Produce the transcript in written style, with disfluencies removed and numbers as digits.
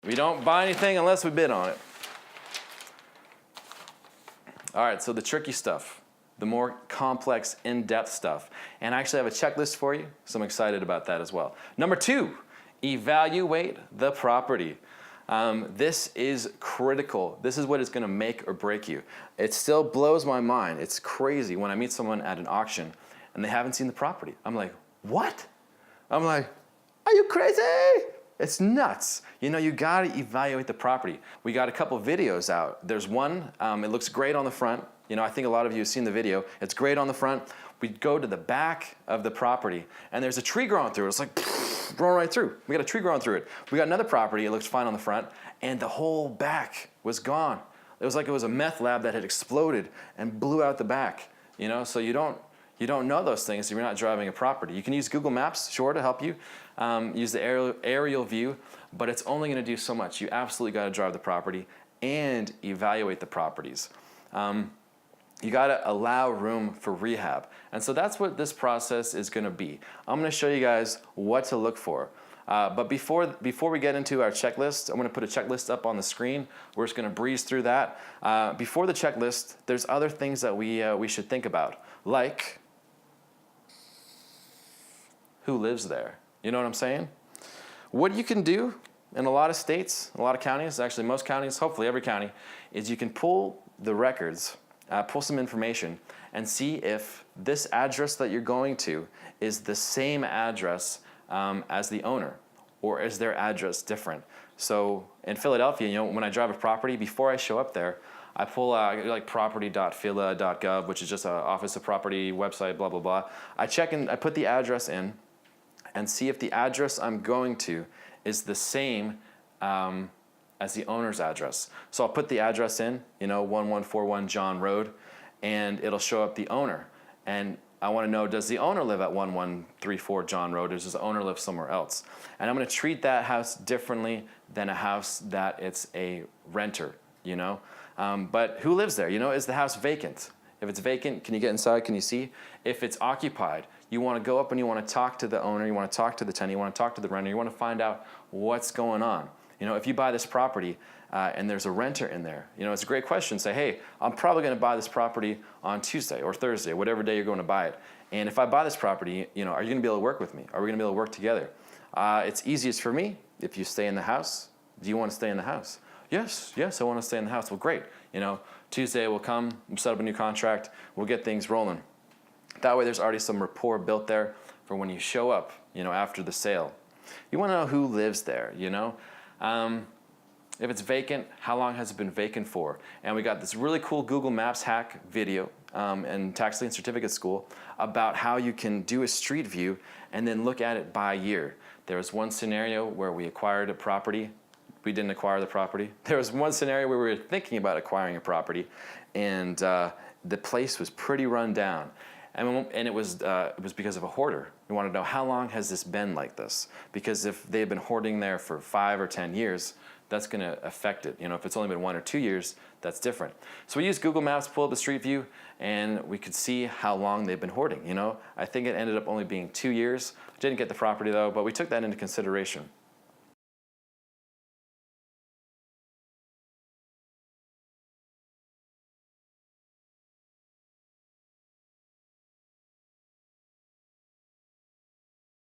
We don't buy anything unless we bid on it. All right, so the tricky stuff, the more complex, in-depth stuff. And I actually have a checklist for you, so I'm excited about that as well. Number 2, evaluate the property. This is critical. This is what is gonna make or break you. It still blows my mind. It's crazy when I meet someone at an auction and they haven't seen the property. I'm like, what? I'm like, are you crazy? It's nuts. You know, you gotta evaluate the property. We got a couple videos out. There's one, it looks great on the front. You know, I think a lot of you have seen the video. It's great on the front. We go to the back of the property and there's a tree growing through it. It's like, growing right through. We got a tree growing through it. We got another property, it looks fine on the front, and the whole back was gone. It was like it was a meth lab that had exploded and blew out the back. You know, so you don't know those things if you're not driving a property. You can use Google Maps, sure, to help you. Use the aerial view, but it's only gonna do so much. You absolutely gotta drive the property and evaluate the properties. You gotta allow room for rehab. And so that's what this process is gonna be. I'm gonna show you guys what to look for. But before we get into our checklist, I'm gonna put a checklist up on the screen. We're just gonna breeze through that. Before the checklist, there's other things that we should think about, like who lives there? You know what I'm saying? What you can do in a lot of states, a lot of counties, actually most counties, hopefully every county, is you can pull the records, pull some information, and see if this address that you're going to is the same address as the owner, or is their address different? So in Philadelphia, you know, when I drive a property, before I show up there, I pull like property.phila.gov, which is just an Office of Property website, blah, blah, blah. I check and I put the address in and see if the address I'm going to is the same as the owner's address. So I'll put the address in, you know, 1141 John Road, and it'll show up the owner. And I want to know, does the owner live at 1134 John Road, or does the owner live somewhere else? And I'm going to treat that house differently than a house that it's a renter, you know? But who lives there? You know, is the house vacant? If it's vacant, can you get inside? Can you see? If it's occupied, you want to go up and you want to talk to the owner, you want to talk to the tenant, you want to talk to the renter, you want to find out what's going on. You know, if you buy this property and there's a renter in there, you know, it's a great question. Say, hey, I'm probably going to buy this property on Tuesday or Thursday, whatever day you're going to buy it. And if I buy this property, you know, are you going to be able to work with me? Are we going to be able to work together? It's easiest for me if you stay in the house. Do you want to stay in the house? Yes, I want to stay in the house. Well, great. You know, Tuesday we'll come, we'll set up a new contract, we'll get things rolling. That way there's already some rapport built there for when you show up, you know, after the sale. You want to know who lives there, you know? If it's vacant, how long has it been vacant for? And we got this really cool Google Maps hack video in Tax Lien Certificate School about how you can do a street view and then look at it by year. There was one scenario where we acquired a property. We didn't acquire the property. There was one scenario where we were thinking about acquiring a property, and the place was pretty run down. And it was because of a hoarder. We wanted to know, how long has this been like this? Because if they've been hoarding there for 5 or 10 years, that's going to affect it. You know, if it's only been 1 or 2 years, that's different. So we used Google Maps to pull up the street view, and we could see how long they've been hoarding. You know, I think it ended up only being 2 years. Didn't get the property though, but we took that into consideration.